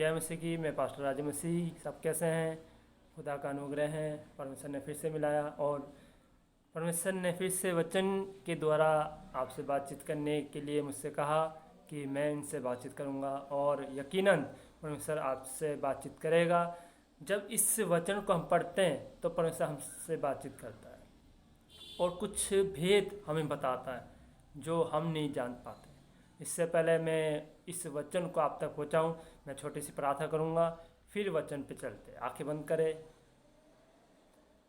जय मसीह की। मैं पास्टर राज मसीह। सब कैसे हैं? खुदा का अनुग्रह है। परमेश्वर ने फिर से मिलाया और परमेश्वर ने फिर से वचन के द्वारा आपसे बातचीत करने के लिए मुझसे कहा कि मैं इनसे बातचीत करूंगा, और यकीनन परमेश्वर आपसे बातचीत करेगा। जब इस वचन को हम पढ़ते हैं तो परमेश्वर हमसे बातचीत करता है और कुछ भेद हमें बताता है जो हम नहीं जान पाते। इससे पहले मैं इस वचन को आप तक पहुंचाऊं, मैं छोटी सी प्रार्थना करूंगा, फिर वचन पे चलते। आंखें बंद करें।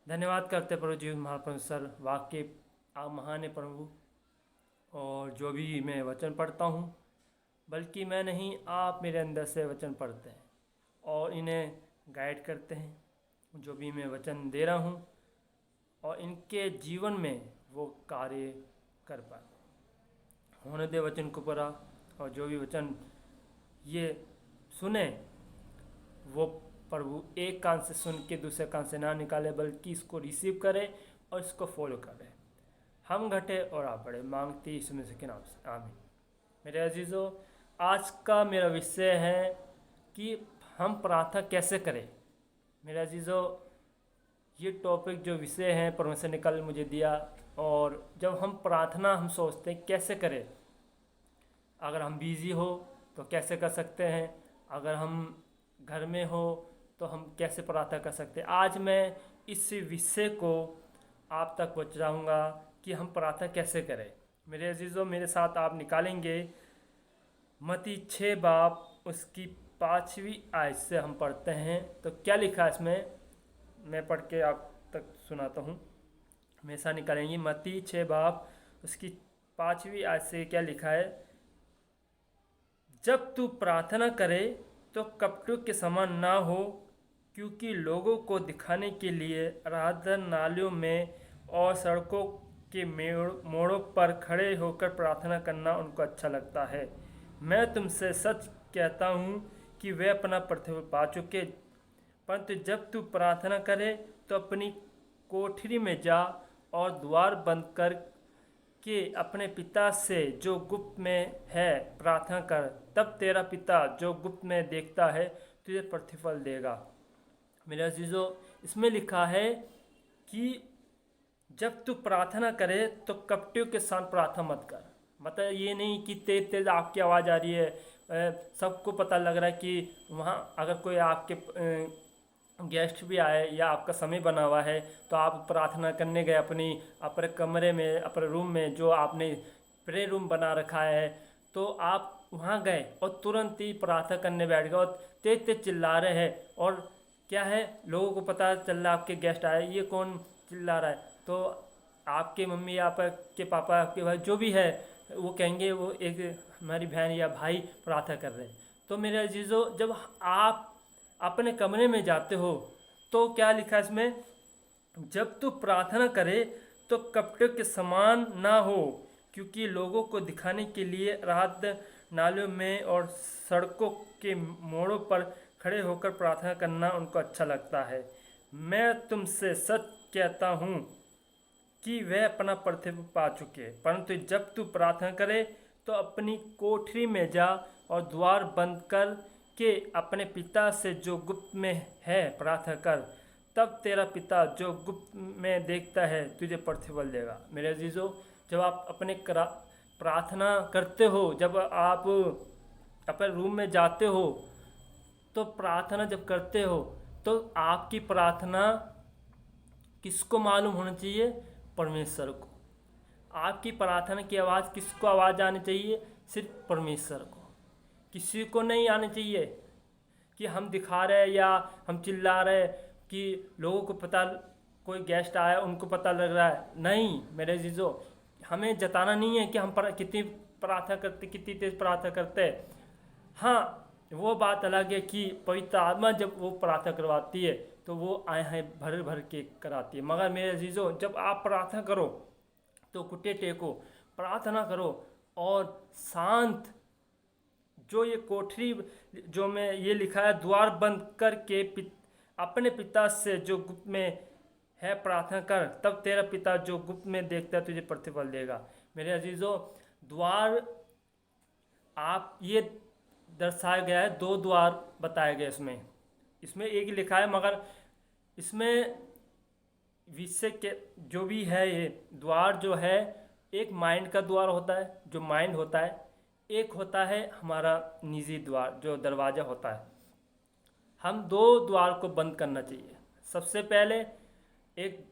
धन्यवाद करते प्रभु जी महापरमेश्वर, वाक्य आप महान है प्रभु। और जो भी मैं वचन पढ़ता हूँ, बल्कि मैं नहीं, आप मेरे अंदर से वचन पढ़ते हैं और इन्हें गाइड करते हैं। जो भी मैं वचन दे रहा हूँ और इनके जीवन में वो कार्य कर पाए। होने दे वचन को पढ़ा, और जो भी वचन ये सुने वो प्रभु एक कान से सुन के दूसरे कान से ना निकाले, बल्कि इसको रिसीव करे और इसको फॉलो करे। हम घटे और आप बढ़े, मांगती यीशु मसीह के नाम से, आमीन। मेरे अजीजों, आज का मेरा विषय है कि हम प्रार्थना कैसे करें। मेरे अजीजों, ये टॉपिक जो विषय है परमेश्वर ने कल मुझे दिया, और जब हम प्रार्थना हम सोचते हैं कैसे करें। अगर हम बिज़ी हो तो कैसे कर सकते हैं, अगर हम घर में हो तो हम कैसे प्रार्थना कर सकते हैं। आज मैं इस विषय को आप तक पहुँचाऊँगा कि हम प्रार्थना कैसे करें। मेरे अजीज़ों, मेरे साथ आप निकालेंगे मत्ती 6 बाब उसकी 5वीं आयत से हम पढ़ते हैं। तो क्या लिखा है इसमें, मैं पढ़ के आप तक सुनाता हूँ। हमेशा निकालेंगे मत्ती 6 बाब उसकी 5वीं आयत से क्या लिखा है। जब तू प्रार्थना करे तो कपटों के समान ना हो, क्योंकि लोगों को दिखाने के लिए आराधनालयों में और सड़कों के मोड़ों पर खड़े होकर प्रार्थना करना उनको अच्छा लगता है। मैं तुमसे सच कहता हूँ कि वे अपना प्रतिफल पा चुके। परंतु जब तू प्रार्थना करे तो अपनी कोठरी में जा और द्वार बंद कर के अपने पिता से जो गुप्त में है प्रार्थना कर, तब तेरा पिता जो गुप्त में देखता है तुझे प्रतिफल देगा। मेरे अजीजों, इसमें लिखा है कि जब तू प्रार्थना करे तो कपटियों के साथ प्रार्थना मत कर। मतलब ये नहीं कि तेज तेज आपकी आवाज़ आ रही है, सबको पता लग रहा है कि वहाँ अगर कोई आपके गेस्ट भी आए या आपका समय बना हुआ है तो आप प्रार्थना करने गए अपने कमरे में, अपने रूम में, जो आपने प्रे रूम बना रखा है, तो आप वहाँ गए और तुरंत ही प्रार्थना करने बैठ गए और तेज तेज चिल्ला रहे हैं। और क्या है, लोगों को पता चल रहा है आपके गेस्ट आए, ये कौन चिल्ला रहा है। तो आपके मम्मी, आपके पापा, आपके भाई जो भी है, वो कहेंगे वो एक हमारी बहन या भाई प्रार्थना कर रहे हैं। तो मेरे अजीजों, जब आप अपने कमरे में जाते हो तो क्या लिखा है इसमें, जब तू प्रार्थना करे तो कपटों के समान ना हो, क्योंकि लोगों को दिखाने के लिए आराधनालयों में और सड़कों के मोड़ों पर खड़े होकर प्रार्थना करना उनको अच्छा लगता है। मैं तुमसे सच कहता हूँ कि वह अपना प्रतिफल पा चुके। परंतु जब तू प्रार्थना करे तो अपनी कोठरी में जा और द्वार बंद कर के अपने पिता से जो गुप्त में है प्रार्थना कर, तब तेरा पिता जो गुप्त में देखता है तुझे प्रतिफल देगा। मेरे अजीजों, जब आप अपने प्रार्थना करते हो, जब आप अपने रूम में जाते हो, तो प्रार्थना जब करते हो तो आपकी प्रार्थना किसको मालूम होना चाहिए? परमेश्वर को। आपकी प्रार्थना की आवाज़ किसको आवाज़ आनी चाहिए? सिर्फ परमेश्वर को, किसी को नहीं आनी चाहिए कि हम दिखा रहे हैं या हम चिल्ला रहे कि लोगों को पता, कोई गेस्ट आया उनको पता लग रहा है। नहीं मेरे जीजो, हमें जताना नहीं है कि हम कितनी प्रार्थना करते, कितनी तेज प्रार्थना करते हैं। हाँ, वो बात अलग है कि पवित्र आत्मा जब वो प्रार्थना करवाती है तो वो आए हैं भर भर के कराती है। मगर मेरे अजीजों, जब आप प्रार्थना करो तो घुटने टेको, प्रार्थना करो और शांत, जो ये कोठरी जो में ये लिखा है, द्वार बंद करके अपने पिता से जो गुप्त में है प्रार्थना कर, तब तेरा पिता जो गुप्त में देखता है तुझे प्रतिफल देगा। मेरे अजीजों, द्वार, आप ये दर्शाया गया है, 2 द्वार बताए गए इसमें। इसमें एक ही लिखा है, मगर इसमें विषय के जो भी है, ये द्वार जो है, एक माइंड का द्वार होता है, जो माइंड होता है, एक होता है हमारा निजी द्वार, जो दरवाज़ा होता है। हम 2 द्वार को बंद करना चाहिए। सबसे पहले एक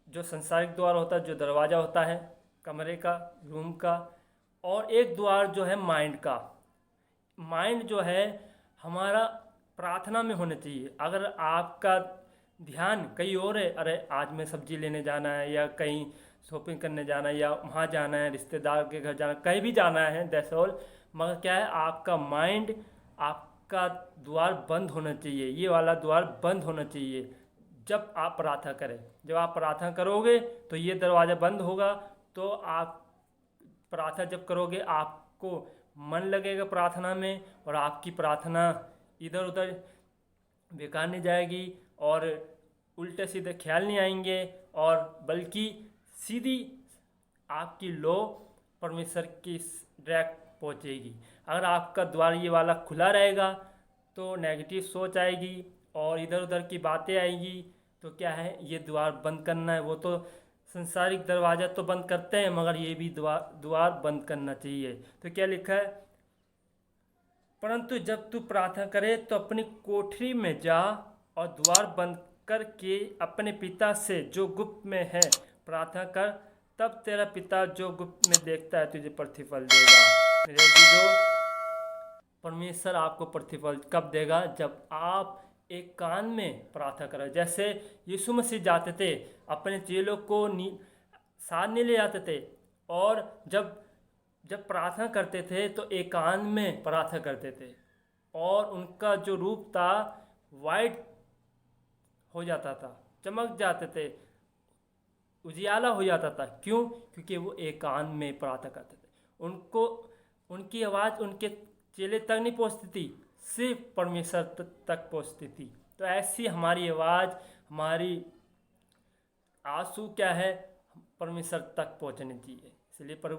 जो संसारिक द्वार होता है, जो दरवाज़ा होता है कमरे का, रूम का, और एक द्वार जो है माइंड का। माइंड जो है हमारा प्रार्थना में होना चाहिए। अगर आपका ध्यान कहीं और है, अरे आज मैं सब्जी लेने जाना है, या कहीं शॉपिंग करने जाना है, या वहाँ जाना है, रिश्तेदार के घर जाना है, कहीं भी जाना है, दैट्स ऑल, मगर क्या है, आपका माइंड, आपका द्वार बंद होना चाहिए, ये वाला द्वार बंद होना चाहिए जब आप प्रार्थना करें। जब आप प्रार्थना करोगे तो ये दरवाज़ा बंद होगा, तो आप प्रार्थना जब करोगे आपको मन लगेगा प्रार्थना में, और आपकी प्रार्थना इधर उधर बेकार नहीं जाएगी, और उल्टे सीधे ख्याल नहीं आएंगे, और बल्कि सीधी आपकी लो परमेश्वर की डायरेक्ट पहुँचेगी। अगर आपका द्वार ये वाला खुला रहेगा तो नेगेटिव सोच आएगी और इधर उधर की बातें आएगी। तो क्या है, ये द्वार बंद करना है। वो तो संसारिक दरवाज़ा तो बंद करते हैं, मगर ये भी द्वार बंद करना चाहिए। तो क्या लिखा है, परंतु जब तू प्रार्थना करे तो अपनी कोठरी में जा और द्वार बंद करके अपने पिता से जो गुप्त में है प्रार्थना कर, तब तेरा पिता जो गुप्त में देखता है तुझे प्रतिफल देगा। मेरे जो परमेश्वर आपको प्रतिफल कब देगा, जब आप एक कान में प्रार्थना करें। जैसे यीशु मसीह जाते थे, अपने चेलों को साथ नहीं ले जाते थे, और जब प्रार्थना करते थे तो एकांत में प्रार्थना करते थे, और उनका जो रूप था वाइट हो जाता था, चमक जाते थे, उजियाला हो जाता था। क्यों? क्योंकि वो एकांत में प्रार्थना करते थे। उनको उनकी आवाज़ उनके चेले तक नहीं पहुंचती थी, सिर्फ परमेश्वर तक पहुंचती थी। तो ऐसी हमारी आवाज़, हमारी आंसू क्या है, परमेश्वर तक पहुंचनी चाहिए। इसलिए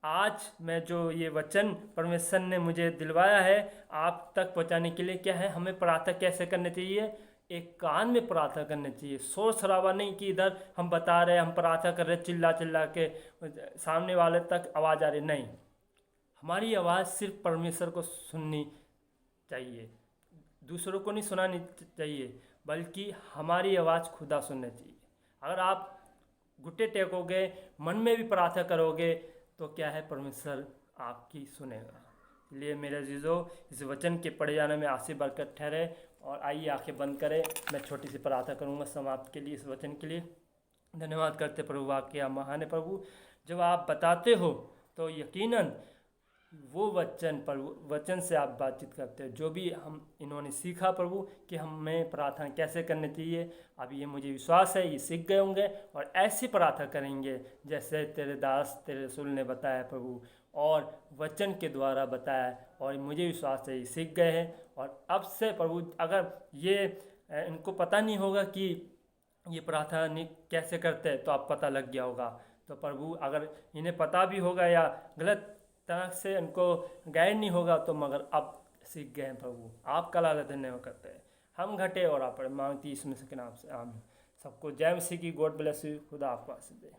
आज मैं जो ये वचन परमेश्वर ने मुझे दिलवाया है आप तक पहुंचाने के लिए, क्या है, हमें प्रार्थना कैसे करनी चाहिए, एक कान में प्रार्थना करनी चाहिए। शोर शराबा नहीं कि इधर हम बता रहे हैं, हम प्रार्थना कर रहे, चिल्ला चिल्ला के सामने वाले तक आवाज़ आ रही, नहीं। हमारी आवाज़ सिर्फ परमेश्वर को सुननी चाहिए, दूसरों को नहीं सुनानी चाहिए, बल्कि हमारी आवाज़ खुदा सुननी चाहिए। अगर आप घुट्टे टेकोगे, मन में भी प्रार्थना करोगे, तो क्या है, परमेश्वर आपकी सुनेगा। इसलिए मेरे अजीजों, इस वचन के पढ़े जाने में आशीष बरकत ठहरे। और आइए आंखें बंद करें, मैं छोटी सी प्रार्थना करूंगा समाप्त के लिए, इस वचन के लिए। धन्यवाद करते प्रभु, वाक्य महान है प्रभु। जब आप बताते हो तो यकीनन वो वचन से आप बातचीत करते हो। जो भी हम इन्होंने सीखा प्रभु कि हमें प्रार्थना कैसे करनी चाहिए, अब ये मुझे विश्वास है ये सीख गए होंगे और ऐसी प्रार्थना करेंगे जैसे तेरे दास तेरे रसूल ने बताया प्रभु, और वचन के द्वारा बताया, और मुझे विश्वास है ये सीख गए हैं। और अब से प्रभु, अगर ये इनको पता नहीं होगा कि ये प्रार्थना नहीं कैसे करते, तो आप पता लग गया होगा। तो प्रभु, अगर इन्हें पता भी होगा या गलत तरह से उनको गाइड नहीं होगा, तो मगर अब सीख गए हैं प्रभु। आपका लाल धन्यवाद करते हैं। हम घटे और आप मांगती इसमें से के नाम से आमीन। सबको जय मसीह की। God bless you. खुदा आपको आशीष दे।